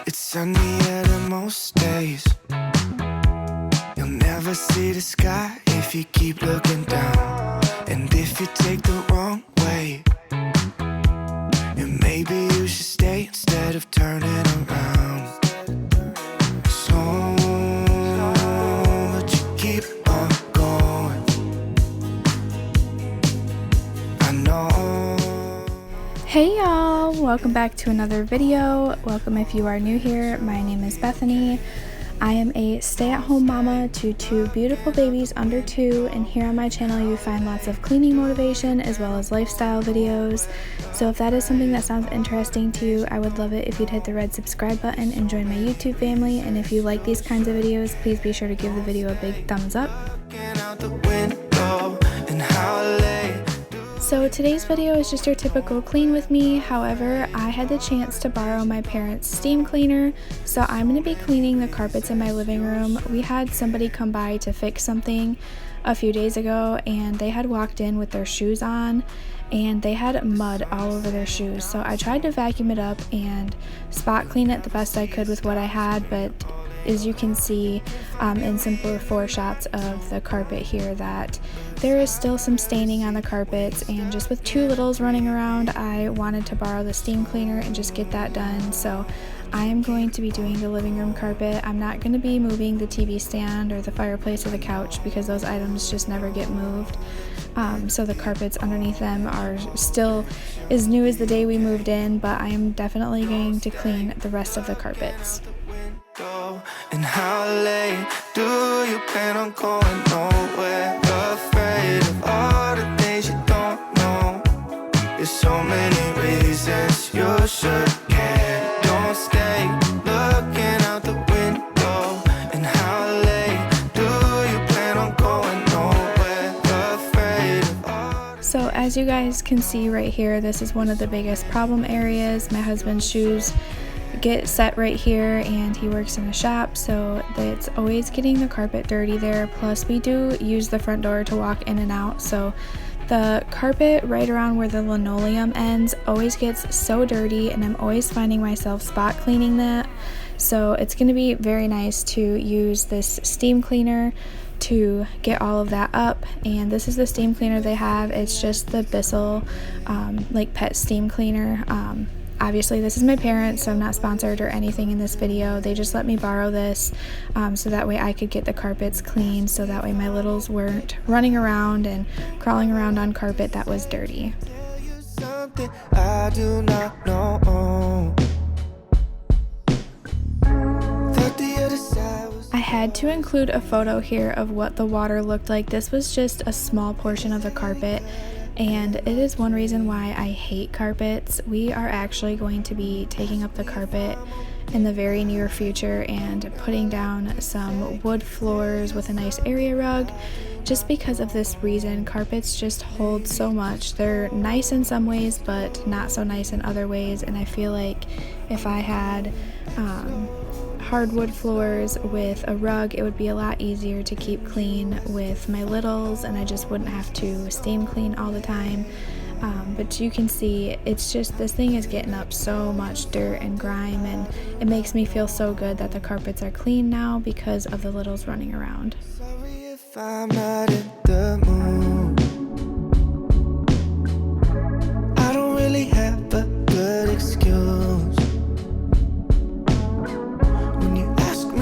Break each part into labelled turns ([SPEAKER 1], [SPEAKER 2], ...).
[SPEAKER 1] It's sunnier than most days. You'll never see the sky if you keep looking down. And if you take the wrong way, and maybe you should stay instead of turning around. So would you keep on going? I know.
[SPEAKER 2] Hey y'all, welcome back to another video. Welcome if you are new here. My name is Bethany. I am a stay-at-home mama to two beautiful babies under 2, and here on my channel you find lots of cleaning motivation as well as lifestyle videos. So if that is something that sounds interesting to you, I would love it if you'd hit the red subscribe button and join my YouTube family. And if you like these kinds of videos, please be sure to give the video a big thumbs up. So today's video is just your typical clean with me. However, I had the chance to borrow my parents' steam cleaner, so I'm going to be cleaning the carpets in my living room. We had somebody come by to fix something a few days ago, and they had walked in with their shoes on and they had mud all over their shoes. So I tried to vacuum it up and spot clean it the best I could with what I had, but as you can see in some before shots of the carpet here, that there is still some staining on the carpets, and just with 2 littles running around, I wanted to borrow the steam cleaner and just get that done. So I am going to be doing the living room carpet. I'm not going to be moving the TV stand or the fireplace or the couch because those items just never get moved. So the carpets underneath them are still as new as the day we moved in, but I am definitely going to clean the rest of the carpets.
[SPEAKER 1] And how late do you plan on going? Nowhere, afraid of all the things you don't know. There's so many reasons you should care. Don't stay looking out the window. And how late do you plan on going? Nowhere, afraid of all.
[SPEAKER 2] So as you guys can see right here, this is one of the biggest problem areas. My husband's shoes get set right here, and he works in a shop, so it's always getting the carpet dirty there. Plus we do use the front door to walk in and out, so the carpet right around where the linoleum ends always gets so dirty, and I'm always finding myself spot cleaning that. So it's going to be very nice to use this steam cleaner to get all of that up. And this is the steam cleaner they have. It's just the Bissell like pet steam cleaner. Obviously this is my parents, so I'm not sponsored or anything in this video. They just let me borrow this so that way I could get the carpets clean, so that way my littles weren't running around and crawling around on carpet that was dirty.
[SPEAKER 1] I do not know.
[SPEAKER 2] I had to include a photo here of what the water looked like. This was just a small portion of the carpet, and it is one reason why I hate carpets. We are actually going to be taking up the carpet in the very near future and putting down some wood floors with a nice area rug, just because of this reason. Carpets just hold so much. They're nice in some ways, but not so nice in other ways, and I feel like if I had hardwood floors with a rug, it would be a lot easier to keep clean with my littles, and I just wouldn't have to steam clean all the time. But you can see it's just, this thing is getting up so much dirt and grime, and it makes me feel so good that the carpets are clean now because of the littles running around.
[SPEAKER 1] Sorry if I'm not in the mood. I don't really have a good excuse.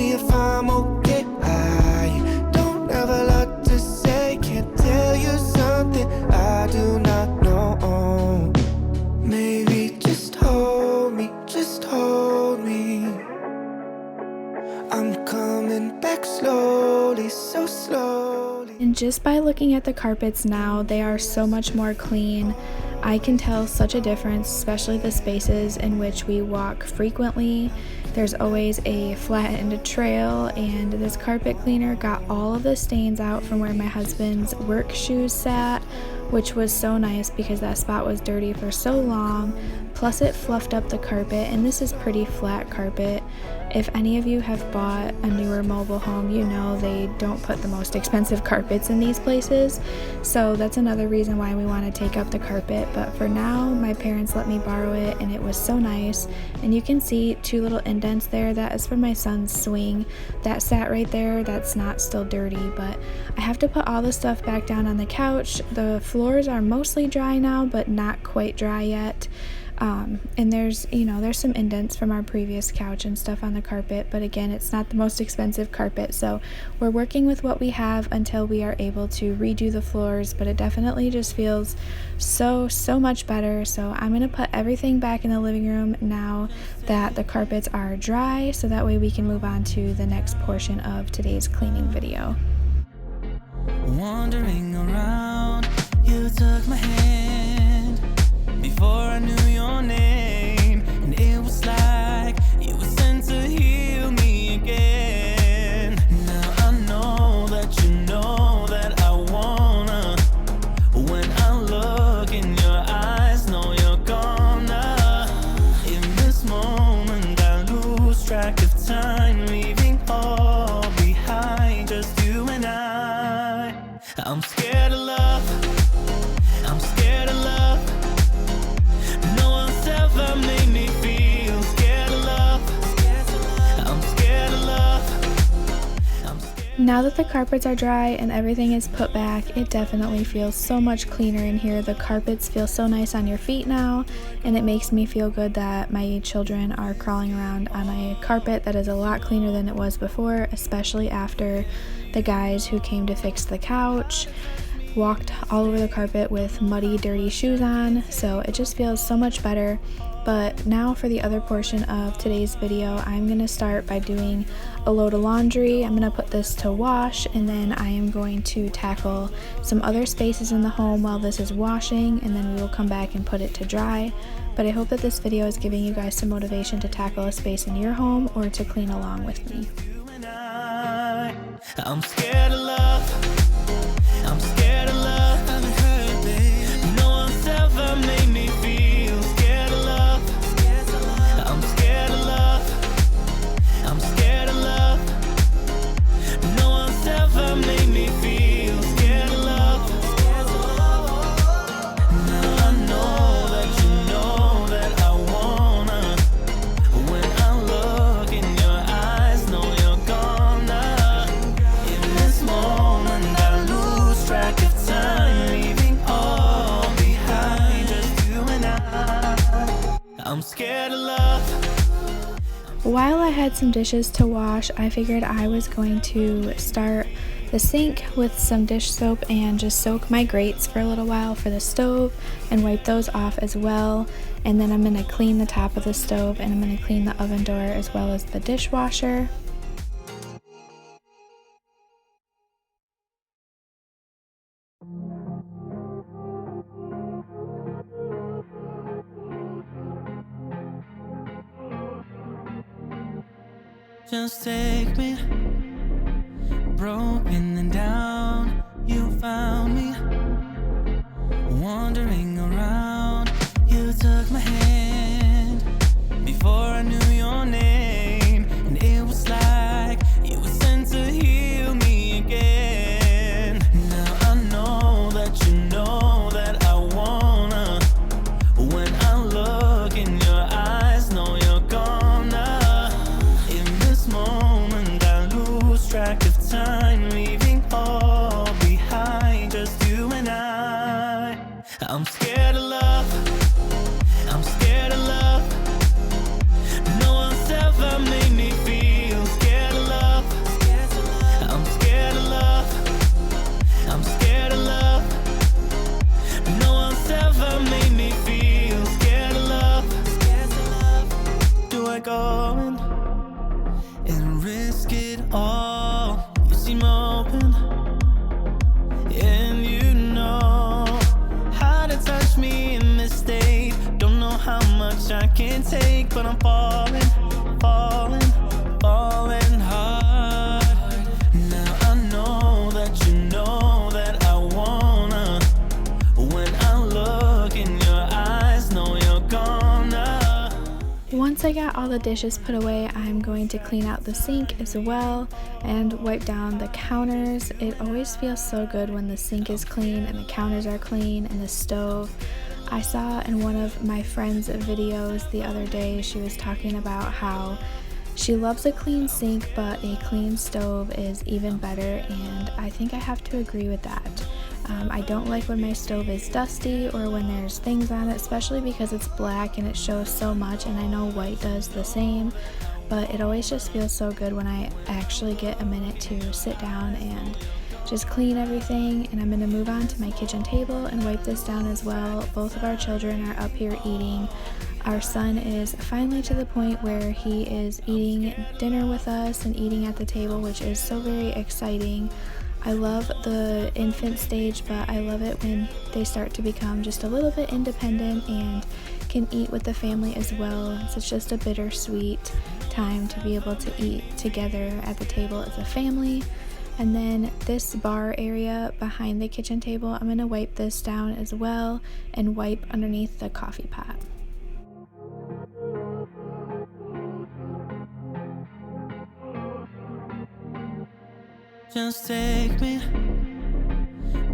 [SPEAKER 1] If I'm okay, I don't have a lot to say. Can't tell you something I do not know. Maybe just hold me, just hold me. I'm coming back slowly, so slowly.
[SPEAKER 2] And just by looking at the carpets now, they are so much more clean. I can tell such a difference, especially the spaces in which we walk frequently. There's always a flattened trail, and this carpet cleaner got all of the stains out from where my husband's work shoes sat, which was so nice because that spot was dirty for so long. Plus it fluffed up the carpet, and this is pretty flat carpet. If any of you have bought a newer mobile home, you know they don't put the most expensive carpets in these places. So that's another reason why we want to take up the carpet. But for now, my parents let me borrow it, and it was so nice. And you can see 2 little indents there. That is from my son's swing. That sat right there. That's not still dirty, but I have to put all the stuff back down on the couch. The floors are mostly dry now, but not quite dry yet. And there's some indents from our previous couch and stuff on the carpet, but again, it's not the most expensive carpet, so we're working with what we have until we are able to redo the floors. But it definitely just feels so much better. So I'm gonna put everything back in the living room now that the carpets are dry, so that way we can move on to the next portion of today's cleaning video.
[SPEAKER 1] Wandering around, you took my hand before I knew your name, and it was like you were sent to heal me again. Now I know that I wanna. When I look in your eyes, know you're gonna. In this moment I lose track of time, leaving all behind, just you and I. I'm scared of love, I'm scared of love. No one's ever made me feel scared of love. I'm scared of love.
[SPEAKER 2] Now that the carpets are dry and everything is put back, it definitely feels so much cleaner in here. The carpets feel so nice on your feet now, and it makes me feel good that my children are crawling around on a carpet that is a lot cleaner than it was before, especially after the guys who came to fix the couch walked all over the carpet with muddy, dirty shoes on. So it just feels so much better. But now for the other portion of today's video, I'm going to start by doing a load of laundry. I'm going to put this to wash, and then I am going to tackle some other spaces in the home while this is washing, and then we will come back and put it to dry. But I hope that this video is giving you guys some motivation to tackle a space in your home or to clean along with me.
[SPEAKER 1] I'm scared of love, I'm scared of love. I've been hurt, babe. No one's ever made me feel scared of love. I'm scared of love, I'm scared of love. No one's ever made me feel scared of love. Now I know that you know that I wanna. When I look in your eyes, know you're gonna. In this moment I lose track of time, leaving all behind, just you and I. I'm scared of love.
[SPEAKER 2] While I had some dishes to wash, I figured I was going to start the sink with some dish soap and just soak my grates for a little while for the stove and wipe those off as well. And then I'm going to clean the top of the stove, and I'm going to clean the oven door as well as the dishwasher.
[SPEAKER 1] Just take me, broken and down, you found me. Wandering around, you took my hand before I knew your name, and it was like you were sent to heal me again. Now I know that I wanna. When I look in your eyes, know you're gonna. In this moment I lose track of time, leaving all behind, just you and I. I'm scared of love, I'm scared of love. No one's ever made me feel scared of love. I'm scared of love, I'm scared of love. No one's ever made me feel scared of love. Do I go in and risk it all? You seem open, and you know how to touch me in this state. Don't know how much I can take, but I'm falling hard. Now I know that you know that I wanna.
[SPEAKER 2] Once I got all the dishes put away, I'm going to clean out the sink as well and wipe down the counters. It always feels so good when the sink is clean and the counters are clean and the stove. I saw in one of my friend's videos the other day, she was talking about how she loves a clean sink, but a clean stove is even better, and I think I have to agree with that. I don't like when my stove is dusty or when there's things on it, especially because it's black and it shows so much, and I know white does the same, but it always just feels so good when I actually get a minute to sit down and just clean everything. And I'm going to move on to my kitchen table and wipe this down as well. Both of our children are up here eating. Our son is finally to the point where he is eating dinner with us and eating at the table, which is so very exciting. I love the infant stage, but I love it when they start to become just a little bit independent and can eat with the family as well. So it's just a bittersweet time to be able to eat together at the table as a family. And then this bar area behind the kitchen table, I'm going to wipe this down as well and wipe underneath the coffee pot.
[SPEAKER 1] Just take me,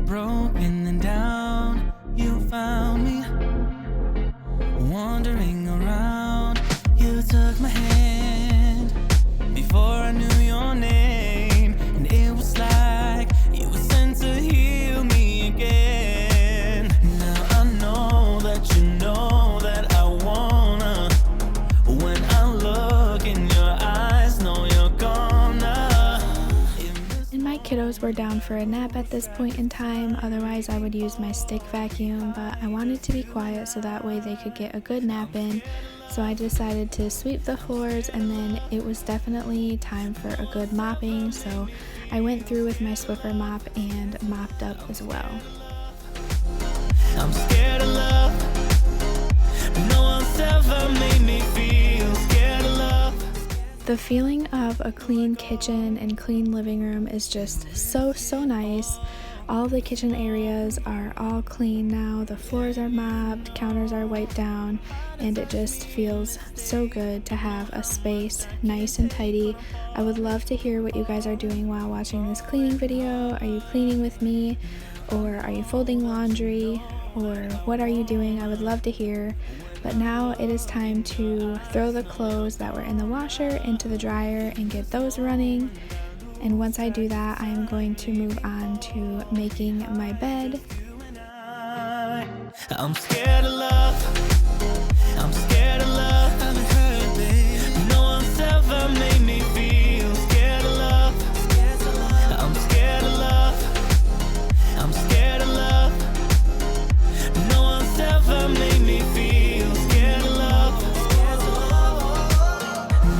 [SPEAKER 1] broken and down. You found me, wandering around. You took my hand before I knew your name, and it was like you were sent to heal me again. Now I know that you know that I wanna. When I look in your eyes, know you're gonna.
[SPEAKER 2] My kiddos were down for a nap at this point in time, otherwise I would use my stick vacuum, but I wanted to be quiet so that way they could get a good nap in. So I decided to sweep the floors, and then it was definitely time for a good mopping, so I went through with my Swiffer mop and mopped up as well.
[SPEAKER 1] I'm scared of love. No one's ever made me feel scared of love.
[SPEAKER 2] The feeling of a clean kitchen and clean living room is just so nice. All the kitchen areas are all clean now. The floors are mopped, counters are wiped down, and it just feels so good to have a space nice and tidy. I would love to hear what you guys are doing while watching this cleaning video. Are you cleaning with me, or are you folding laundry, or what are you doing? I would love to hear. But now it is time to throw the clothes that were in the washer into the dryer and get those running. And once I do that, I am going to move on to making my bed.
[SPEAKER 1] I'm scared of love. I'm scared of love. I've been hurt, babe. No one's ever made me feel scared of love. I'm scared of love. I'm scared of love. No one's ever made me feel scared of love.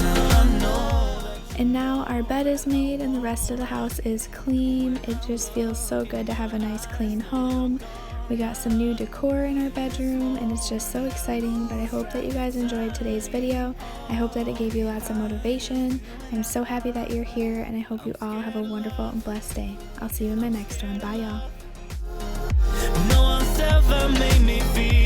[SPEAKER 1] Now I know.
[SPEAKER 2] And now our bed is made and the rest of the house is clean. It just feels so good to have a nice clean home. We got some new decor in our bedroom and it's just so exciting. But I hope that you guys enjoyed today's video. I hope that it gave you lots of motivation. I'm so happy that you're here, and I hope you all have a wonderful and blessed day. I'll see you in my next one. Bye y'all.
[SPEAKER 1] No one's ever made me feel